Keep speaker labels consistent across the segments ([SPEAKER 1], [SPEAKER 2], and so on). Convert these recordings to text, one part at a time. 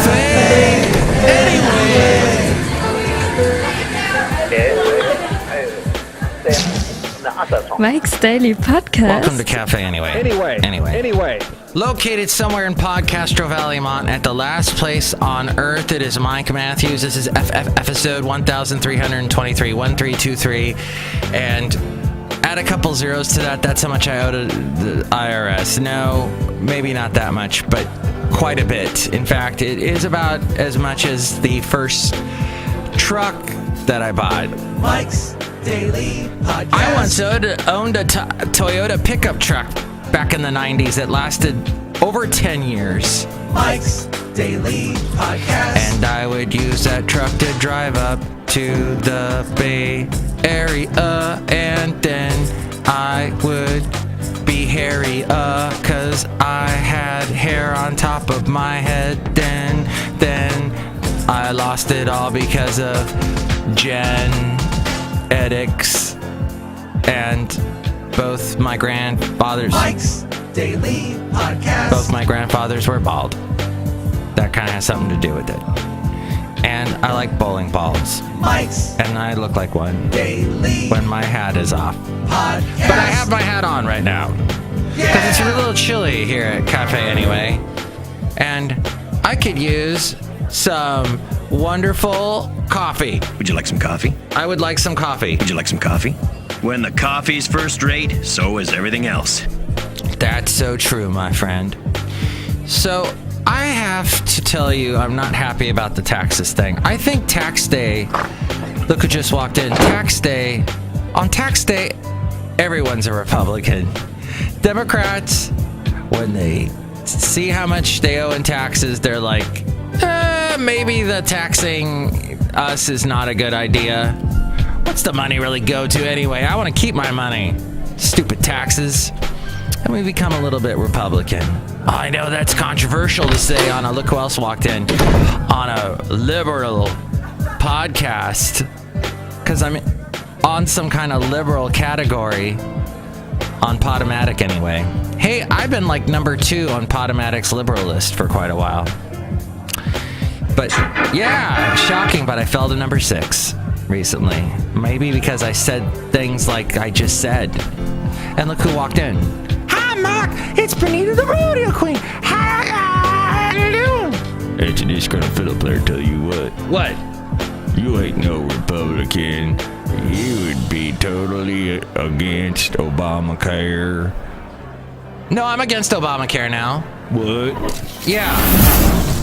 [SPEAKER 1] Café Anyway.
[SPEAKER 2] Mike's Daily Podcast.
[SPEAKER 1] Welcome to Café Anyway. Anyway. Located somewhere in Podcastro Valley, Mont, at the last place on Earth, it is Mike Matthews. This is episode 1323, 1323, and add a couple zeros to that. That's how much I owe to the IRS. No, maybe not that much, but quite a bit. In fact, it is about as much as the first truck that I bought.
[SPEAKER 3] Mike's Daily Podcast.
[SPEAKER 1] I once owned a Toyota pickup truck back in the 90s that lasted over 10 years.
[SPEAKER 3] Mike's Daily Podcast.
[SPEAKER 1] And I would use that truck to drive up to the Bay Area, and then I would be hairy, cause I had hair on top of my head. Then I lost it all because of genetics, and both my grandfathers.
[SPEAKER 3] Mike's Daily Podcast.
[SPEAKER 1] Both my grandfathers were bald. That kind of has something to do with it. And I like bowling balls.
[SPEAKER 3] Mike's
[SPEAKER 1] And I look like one
[SPEAKER 3] Daily
[SPEAKER 1] when my hat is off.
[SPEAKER 3] Podcast.
[SPEAKER 1] But I have my hat on right now. Because it's a little chilly here at Café Anyway. And I could use some wonderful coffee.
[SPEAKER 4] Would you like some coffee?
[SPEAKER 1] I would like some coffee.
[SPEAKER 4] Would you like some coffee? When the coffee's first rate, so is everything else.
[SPEAKER 1] That's so true, my friend. So I have to tell you, I'm not happy about the taxes thing. I think tax day, look who just walked in. On tax day, everyone's a Republican. Democrats, when they see how much they owe in taxes, they're like, maybe the taxing us is not a good idea. What's the money really go to anyway? I want to keep my money. Stupid taxes. And we become a little bit Republican. I know that's controversial to say on a, look who else walked in, on a liberal podcast, because I'm on some kind of liberal category on Podomatic anyway. Hey, I've been like number 2 on Podomatic's liberal list for quite a while. But yeah, shocking, but I fell to number 6 recently. Maybe because I said things like I just said. And look who walked in. Hi, Mark. It's Benita the Rodeo Queen. How you doing?
[SPEAKER 5] It's a Disgruntled Fiddle Player, tell you what.
[SPEAKER 1] What?
[SPEAKER 5] You ain't no Republican. You would be totally against Obamacare.
[SPEAKER 1] No, I'm against Obamacare now.
[SPEAKER 5] What?
[SPEAKER 1] Yeah.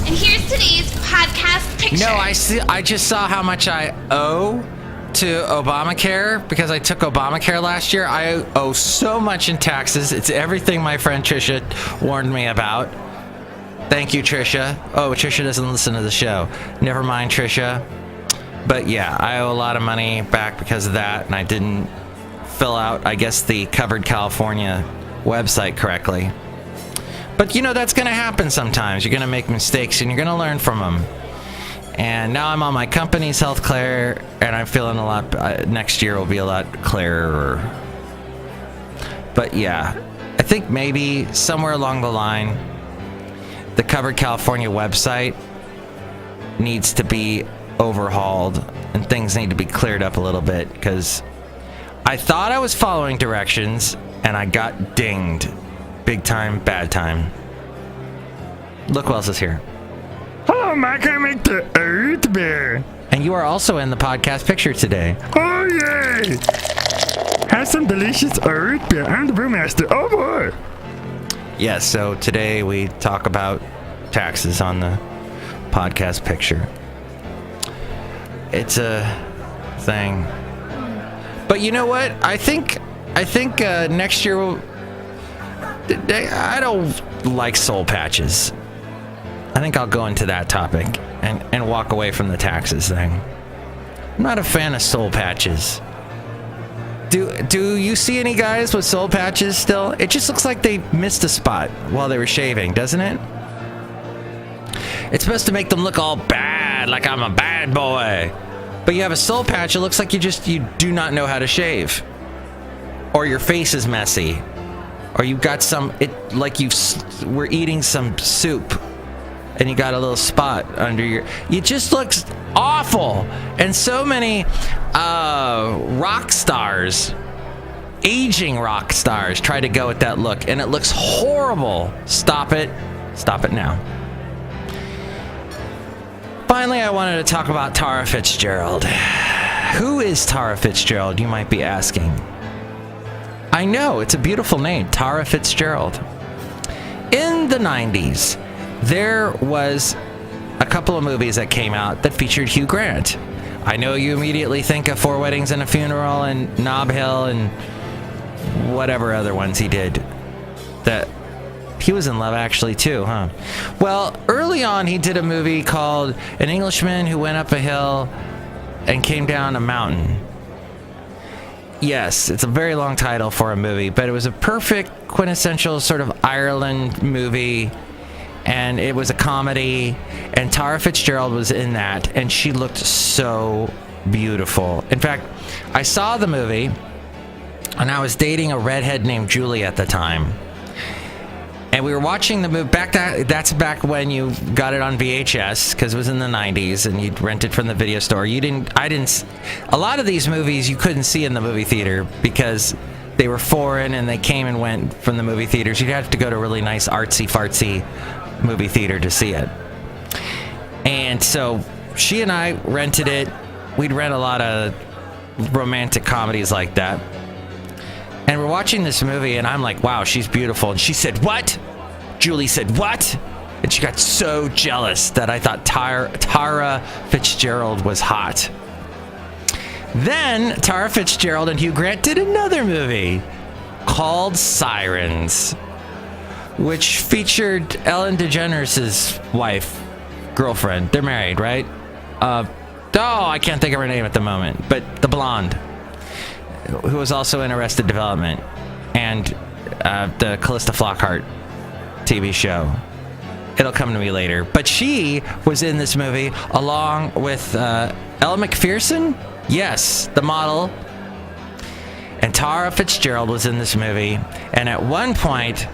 [SPEAKER 6] And here's today's podcast picture.
[SPEAKER 1] No, I just saw how much I owe to Obamacare because I took Obamacare last year. I owe so much in taxes. It's everything my friend Trisha warned me about. Thank you, Trisha. Oh, Trisha doesn't listen to the show. Never mind, Trisha. But yeah, I owe a lot of money back because of that, and I didn't fill out, I guess, the Covered California website correctly. But you know, that's going to happen sometimes. You're going to make mistakes and you're going to learn from them. And now I'm on my company's health care, and I'm feeling a lot, next year will be a lot clearer. But yeah, I think maybe somewhere along the line, the Covered California website needs to be overhauled and things need to be cleared up a little bit, because I thought I was following directions and I got dinged. Big time, bad time. Look who else is here.
[SPEAKER 5] Hello, Mike. I make the Earth Bear.
[SPEAKER 1] And you are also in the podcast picture today.
[SPEAKER 5] Oh, yay. Have some delicious Earth Beer. I'm the Brewmaster. Oh, boy.
[SPEAKER 1] Yes, so today we talk about taxes on the podcast picture. It's a thing. But you know what? I think next year we'll... I don't like soul patches. I think I'll go into that topic and walk away from the taxes thing. I'm not a fan of soul patches. Do you see any guys with soul patches still? It just looks like they missed a spot while they were shaving, doesn't it? It's supposed to make them look all bad, like I'm a bad boy. But you have a soul patch, it looks like you do not know how to shave. Or your face is messy. Or you've got we're eating some soup and you got a little spot under your... It just looks awful. And so many rock stars, aging rock stars, try to go with that look, and it looks horrible. Stop it. Stop it now. Finally, I wanted to talk about Tara Fitzgerald. Who is Tara Fitzgerald, you might be asking? I know, it's a beautiful name, Tara Fitzgerald. In the 90s, there was a couple of movies that came out that featured Hugh Grant. I know you immediately think of Four Weddings and a Funeral and Nob Hill and whatever other ones he did. That he was in Love Actually too, huh? Well, early on he did a movie called An Englishman Who Went Up a Hill and Came Down a Mountain. Yes, it's a very long title for a movie, but it was a perfect quintessential sort of Ireland movie, and it was a comedy, and Tara Fitzgerald was in that, and she looked so beautiful. In fact, I saw the movie, and I was dating a redhead named Julie at the time. And we were watching the movie that's back when you got it on VHS, because it was in the 90s and you'd rent it from the video store. A lot of these movies you couldn't see in the movie theater because they were foreign and they came and went from the movie theaters. You'd have to go to a really nice artsy fartsy movie theater to see it. And so she and I rented it. We'd rent a lot of romantic comedies like that. And we're watching this movie, and I'm like, wow, she's beautiful. And she said, what? Julie said, what? And she got so jealous that I thought Tara Fitzgerald was hot. Then Tara Fitzgerald and Hugh Grant did another movie called Sirens, which featured Ellen DeGeneres' wife, girlfriend. They're married, right? I can't think of her name at the moment, but the blonde, who was also in Arrested Development and the Callista Flockhart TV show. It'll come to me later. But she was in this movie along with Elle Macpherson. Yes, the model. And Tara Fitzgerald was in this movie. And at one point,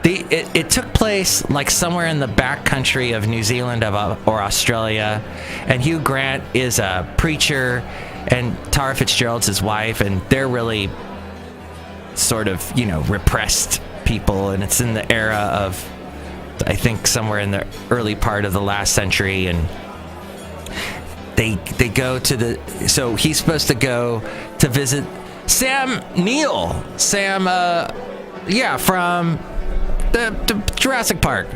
[SPEAKER 1] it took place like somewhere in the back country of New Zealand or Australia. And Hugh Grant is a preacher, and Tara Fitzgerald's his wife, and they're really sort of, repressed people, and it's in the era of, I think, somewhere in the early part of the last century, and they go to so he's supposed to go to visit Sam Neill, from the Jurassic Park.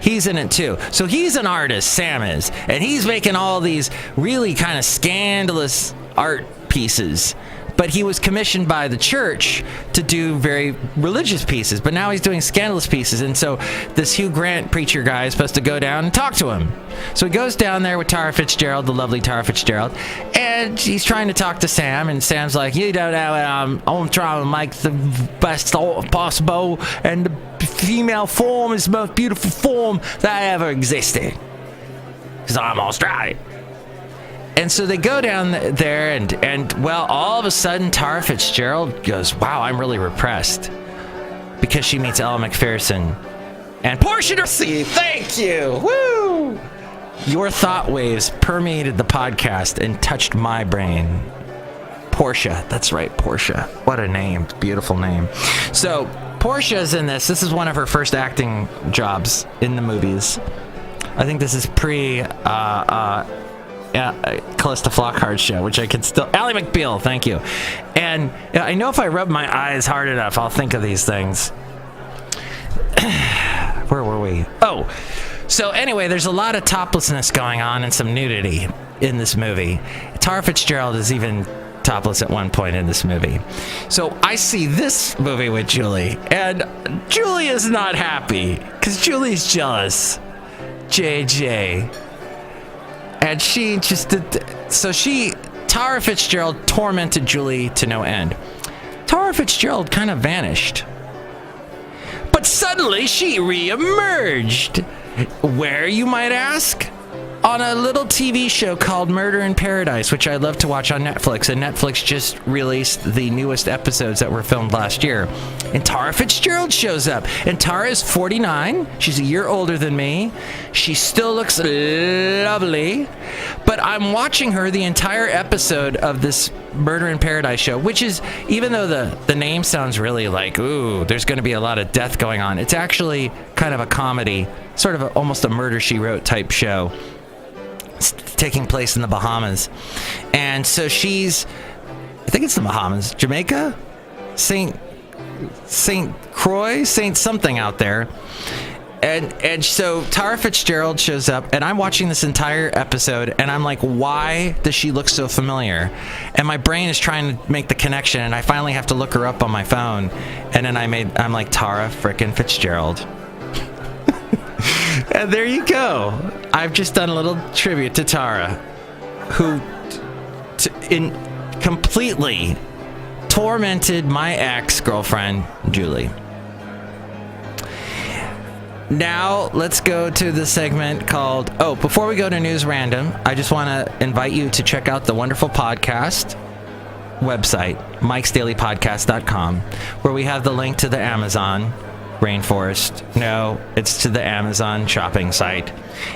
[SPEAKER 1] He's in it too. So he's an artist, Sam is, and he's making all these really kind of scandalous art pieces. But he was commissioned by the church to do very religious pieces, but now he's doing scandalous pieces. And so this Hugh Grant preacher guy is supposed to go down and talk to him. So he goes down there with Tara Fitzgerald, the lovely Tara Fitzgerald, and he's trying to talk to Sam, and Sam's like, you don't know, I'm trying to make the best possible, and the female form is the most beautiful form that ever existed, because I'm Australian. And so they go down there, and all of a sudden, Tara Fitzgerald goes, wow, I'm really repressed. Because she meets Elle Macpherson. And Portia Darcy, thank you! Woo! Your thought waves permeated the podcast and touched my brain. Portia, that's right, Portia. What a name, beautiful name. So, Portia's in this. This is one of her first acting jobs in the movies. I think this is Callista Flockhart show, which I can still... Ally McBeal, thank you. And I know if I rub my eyes hard enough, I'll think of these things. Where were we? Oh, so anyway, there's a lot of toplessness going on and some nudity in this movie. Tara Fitzgerald is even topless at one point in this movie. So I see this movie with Julie, and Julie is not happy, because Julie's jealous. JJ. And she just did... Tara Fitzgerald tormented Julie to no end. Tara Fitzgerald kind of vanished. But suddenly she re-emerged. Where, you might ask? on a little TV show called Murder in Paradise, which I love to watch on Netflix. And Netflix just released the newest episodes that were filmed last year. And Tara Fitzgerald shows up. And Tara is 49. She's a year older than me. She still looks lovely. But I'm watching her the entire episode of this Murder in Paradise show, which is, even though the name sounds really like, ooh, there's going to be a lot of death going on, it's actually kind of a comedy, sort of almost a Murder, She Wrote type show. It's taking place in the Bahamas. And so she's, I think it's the Bahamas, Jamaica, St. Croix, Saint something out there. And so Tara Fitzgerald shows up, and I'm watching this entire episode, and I'm like, why does she look so familiar? And my brain is trying to make the connection, and I finally have to look her up on my phone. And then I'm like, Tara frickin' Fitzgerald. And there you go. I've just done a little tribute to Tara, who completely tormented my ex-girlfriend, Julie. Now, let's go to the segment called... Oh, before we go to News Random, I just want to invite you to check out the wonderful podcast website, mikesdailypodcast.com, where we have the link to the Amazon rainforest. No, it's to the Amazon shopping site.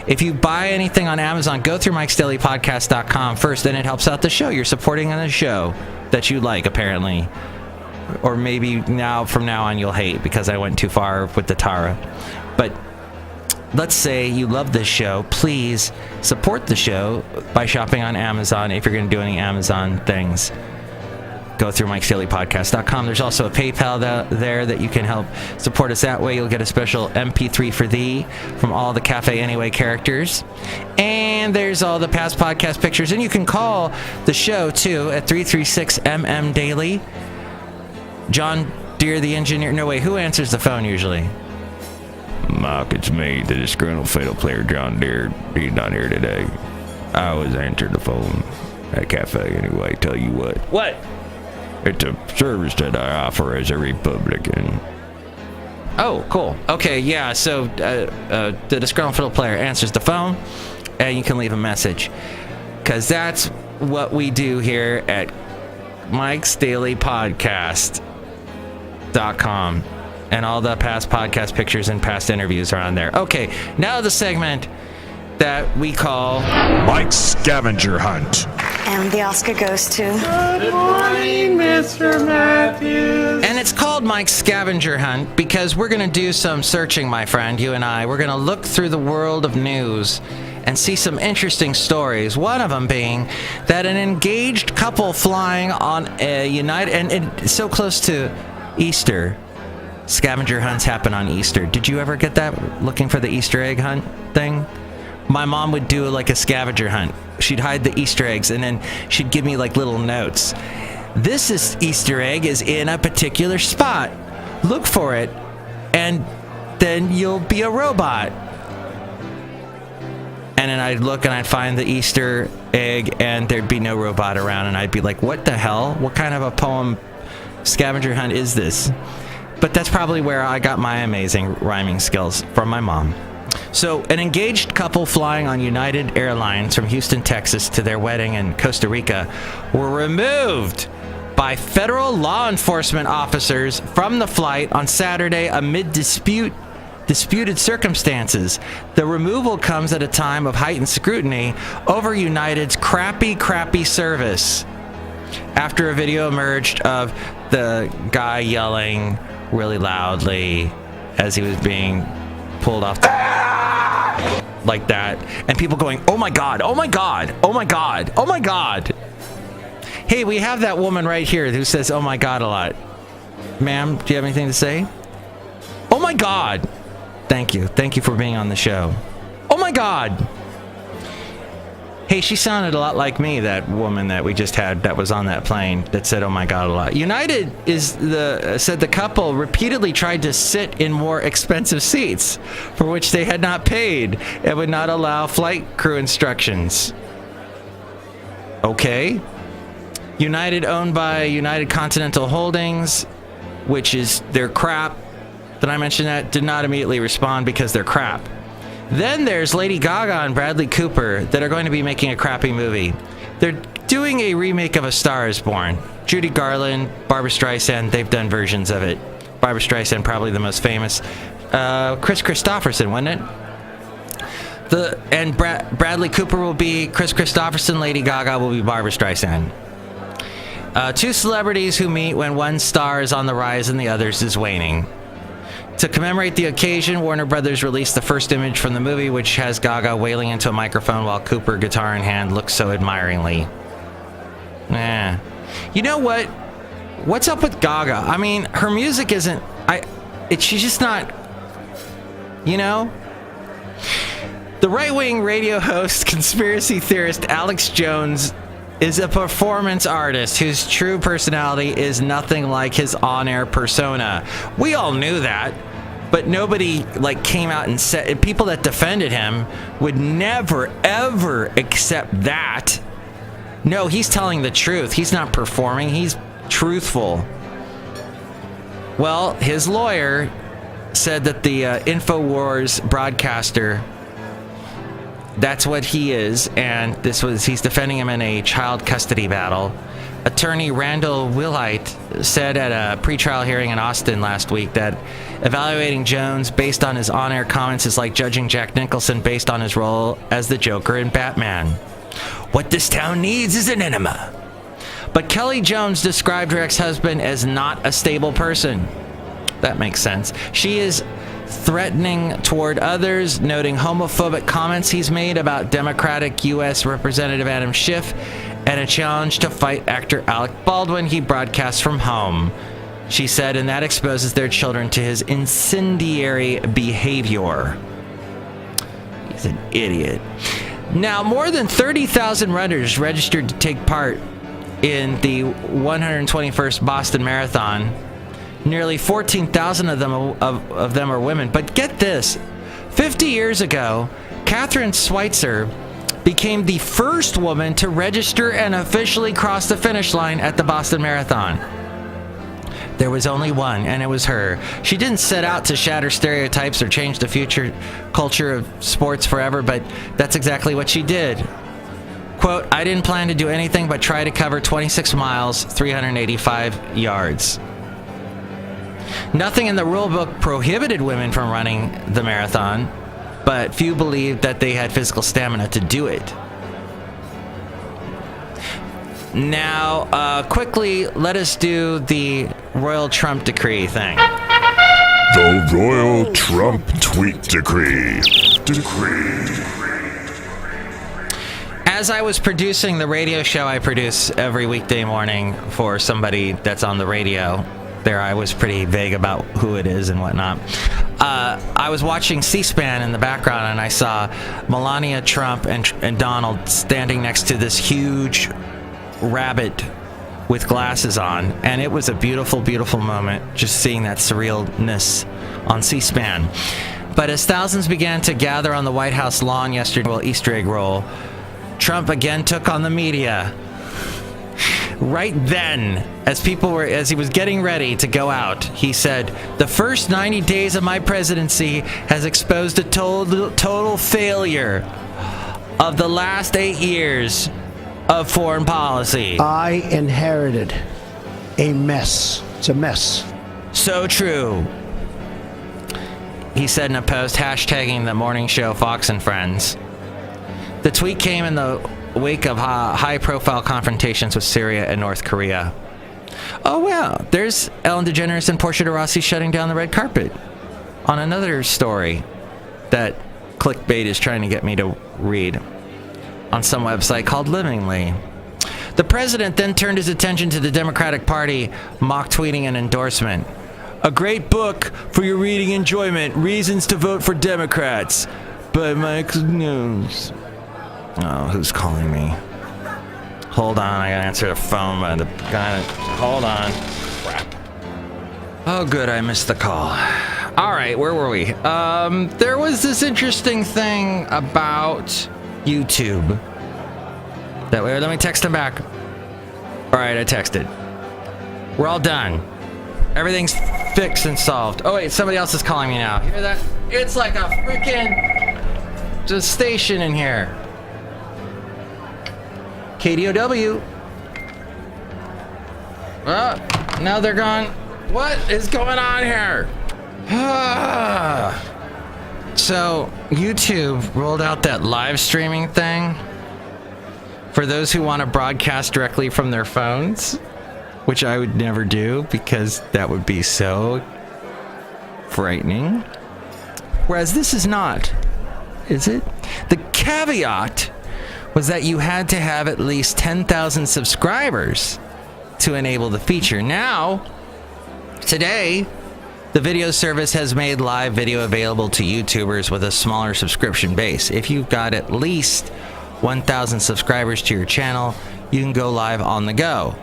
[SPEAKER 1] If you buy anything on Amazon, go through mikesdailypodcast.com first, and it helps out the show. You're supporting the show that you like, apparently. Or maybe from now on you'll hate because I went too far with the Tara. But let's say you love this show. Please support the show by shopping on Amazon if you're going to do any Amazon things. Go through mikesdailypodcast.com. There's also a PayPal there that you can help support us that way. You'll get a special MP3 for thee from all the Café Anyway characters. And there's all the past podcast pictures. And you can call the show, too, at 336-MM-DAILY. John Deere, the engineer. No, wait, who answers the phone usually?
[SPEAKER 5] Mark, it's me, the Disgruntled Fiddle Player, John Deere. He's not here today. I always answer the phone at Café Anyway. Tell you what.
[SPEAKER 1] What?
[SPEAKER 5] It's a service that I offer as a Republican.
[SPEAKER 1] Oh, cool. Okay, yeah, so the Disgruntled Fiddle Player answers the phone, and you can leave a message. Because that's what we do here at Mike's Daily Podcast.com. And all the past podcast pictures and past interviews are on there. Okay, now the segment that we call
[SPEAKER 7] Mike's Scavenger Hunt.
[SPEAKER 8] And the Oscar goes to...
[SPEAKER 9] Good morning, Mr. Matthews.
[SPEAKER 1] And it's called Mike's Scavenger Hunt because we're going to do some searching, my friend, you and I. We're going to look through the world of news and see some interesting stories. One of them being that an engaged couple flying on a United... And it's so close to Easter. Scavenger hunts happen on Easter. Did you ever get that, looking for the Easter egg hunt thing? My mom would do like a scavenger hunt. She'd hide the Easter eggs, and then she'd give me like little notes. This Easter egg is in a particular spot. Look for it, and then you'll be a robot. And then I'd look and I'd find the Easter egg, and there'd be no robot around, and I'd be like, what the hell? What kind of a poem scavenger hunt is this? But that's probably where I got my amazing rhyming skills, from my mom. So, an engaged couple flying on United Airlines from Houston, Texas to their wedding in Costa Rica were removed by federal law enforcement officers from the flight on Saturday amid disputed circumstances. The removal comes at a time of heightened scrutiny over United's crappy service, after a video emerged of the guy yelling really loudly as he was being pulled off like that, and people going, oh my god, oh my god, oh my god, oh my god. Hey, we have that woman right here who says oh my god a lot. Ma'am, do you have anything to say? Oh my god. Thank you for being on the show. Oh my god. Hey, she sounded a lot like me, that woman that we just had that was on that plane that said, oh my god, a lot. United said the couple repeatedly tried to sit in more expensive seats for which they had not paid and would not allow flight crew instructions. Okay. United, owned by United Continental Holdings, which is their crap. Did I mention that? Did not immediately respond because they're crap. Then there's Lady Gaga and Bradley Cooper that are going to be making a crappy movie. They're doing a remake of A Star is Born. Judy Garland, Barbra Streisand, they've done versions of it. Barbra Streisand, probably the most famous. Chris Christopherson, wasn't it? Bradley Cooper will be Chris Christopherson, Lady Gaga will be Barbra Streisand. Two celebrities who meet when one star is on the rise and the other's is waning. To commemorate the occasion, Warner Brothers released the first image from the movie, which has Gaga wailing into a microphone while Cooper, guitar in hand, looks so admiringly. You know what? What's up with Gaga? I mean, her music isn't... she's just not... You know? The right-wing radio host, conspiracy theorist Alex Jones is a performance artist whose true personality is nothing like his on-air persona. We all knew that, but nobody came out and said... People that defended him would never, ever accept that. No, he's telling the truth. He's not performing. He's truthful. Well, his lawyer said that the InfoWars broadcaster, that's what he is, and he's defending him in a child custody battle. Attorney Randall Willite said at a pretrial hearing in Austin last week that evaluating Jones based on his on-air comments is like judging Jack Nicholson based on his role as the Joker in Batman. What this town needs is an enema. But Kelly Jones described her ex-husband as not a stable person. That makes sense. She is threatening toward others, noting homophobic comments he's made about Democratic U.S. Representative Adam Schiff and a challenge to fight actor Alec Baldwin he broadcasts from home. She said, and that exposes their children to his incendiary behavior. He's an idiot. Now, more than 30,000 runners registered to take part in the 121st Boston Marathon. Nearly 14,000 of them are women. But get this, 50 years ago, Catherine Schweitzer became the first woman to register and officially cross the finish line at the Boston Marathon. There was only one, and it was her. She didn't set out to shatter stereotypes or change the future culture of sports forever, but that's exactly what she did. Quote, I didn't plan to do anything but try to cover 26 miles, 385 yards. Nothing in the rule book prohibited women from running the marathon, but few believed that they had physical stamina to do it. Now, quickly, let us do the Royal Trump Decree thing.
[SPEAKER 7] The Royal Trump Tweet Decree.
[SPEAKER 1] As I was producing the radio show I produce every weekday morning for somebody that's on the radio, there I was pretty vague about who it is and whatnot. I was watching C-SPAN in the background, and I saw Melania Trump and Donald standing next to this huge rabbit with glasses on, and it was a beautiful, beautiful moment just seeing that surrealness on C-SPAN. But as thousands began to gather on the White House lawn yesterday, well, Easter egg roll, Trump again took on the media. Right then, as he was getting ready to go out, he said, the first 90 days of my presidency has exposed a total failure of the last 8 years of foreign policy.
[SPEAKER 10] I inherited a mess. It's a mess.
[SPEAKER 1] So true. He said in a post hashtagging the morning show Fox and Friends. The tweet came in the wake of high-profile confrontations with Syria and North Korea. Oh, wow. There's Ellen DeGeneres and Portia de Rossi shutting down the red carpet on another story that clickbait is trying to get me to read on some website called Livingly. The president then turned his attention to the Democratic Party, mock-tweeting an endorsement. A great book for your reading enjoyment, Reasons to Vote for Democrats, by Mike News. Oh, who's calling me? Hold on, I gotta answer the phone by the guy. Hold on. Crap. Oh, good, I missed the call. All right, where were we? There was this interesting thing about YouTube. Let me text him back. All right, I texted. We're all done. Everything's fixed and solved. Oh, wait, somebody else is calling me now. Hear that? It's like a freaking a station in here. KDOW. Oh, now they're gone. What is going on here? So, YouTube rolled out that live streaming thing for those who want to broadcast directly from their phones, which I would never do because that would be so frightening. Whereas this is not, is it? The caveat was that you had to have at least 10,000 subscribers to enable the feature. Now, today, the video service has made live video available to YouTubers with a smaller subscription base. If you've got at least 1,000 subscribers to your channel, you can go live on the go.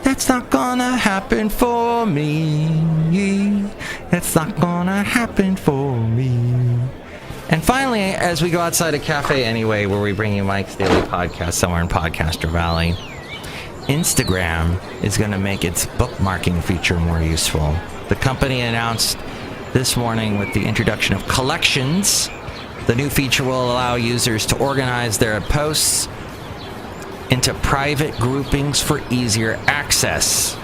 [SPEAKER 1] That's not gonna happen for me. That's not gonna happen for me. And finally, as we go outside of Café Anyway, where we bring you Mike's Daily Podcast somewhere in Podcaster Valley, Instagram is going to make its bookmarking feature more useful. The company announced this morning with the introduction of collections. The new feature will allow users to organize their posts into private groupings for easier access.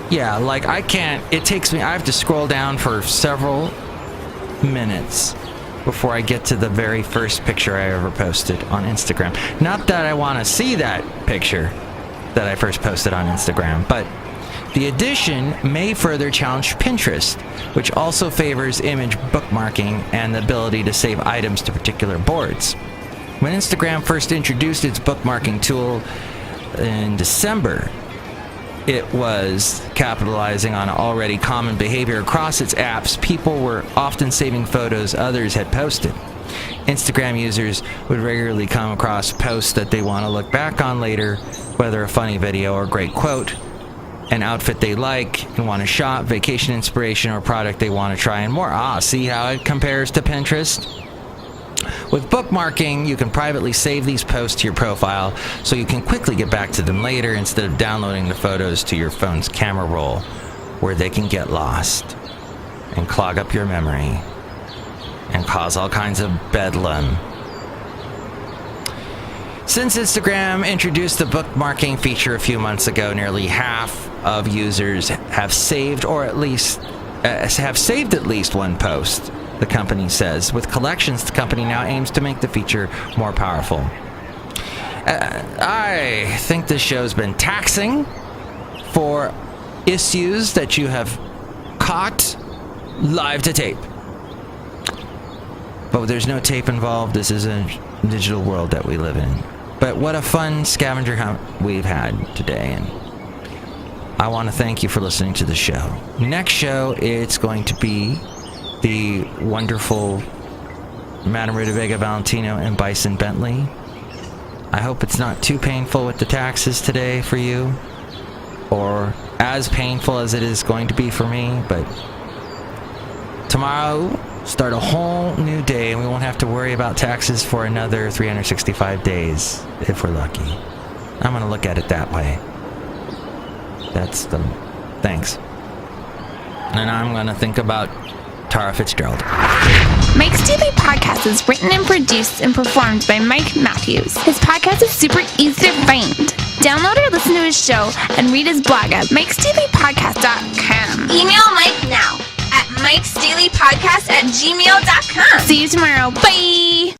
[SPEAKER 1] Yeah, like I have to scroll down for several minutes before I get to the very first picture I ever posted on Instagram. Not that I want to see that picture that I first posted on Instagram, but the addition may further challenge Pinterest, which also favors image bookmarking and the ability to save items to particular boards. When Instagram first introduced its bookmarking tool in December, it was capitalizing on already common behavior across its apps. People were often saving photos others had posted. Instagram users would regularly come across posts that they want to look back on later, whether a funny video or great quote, an outfit they like and want to shop, vacation inspiration, or product they want to try, and more. See how it compares to Pinterest? With bookmarking, you can privately save these posts to your profile so you can quickly get back to them later instead of downloading the photos to your phone's camera roll, where they can get lost and clog up your memory and cause all kinds of bedlam. Since Instagram introduced the bookmarking feature a few months ago, nearly half of users have saved at least one post, the company says. With collections, the company now aims to make the feature more powerful. I think this show's been taxing for issues that you have caught live to tape. But there's no tape involved. This is a digital world that we live in. But what a fun scavenger hunt we've had today, and I want to thank you for listening to the show. Next show, it's going to be the wonderful Madame Rootabega, Valentino, and Bison Bentley. I hope it's not too painful with the taxes today for you, or as painful as it is going to be for me, but tomorrow, start a whole new day, and we won't have to worry about taxes for another 365 days, if we're lucky. I'm going to look at it that way. Thanks. And I'm going to think about Tara Fitzgerald.
[SPEAKER 6] Mike's Daily Podcast is written and produced and performed by Mike Matthews. His podcast is super easy to find. Download or listen to his show and read his blog at mikesdailypodcast.com. Email Mike now at mikesdailypodcast@gmail.com. See you tomorrow. Bye!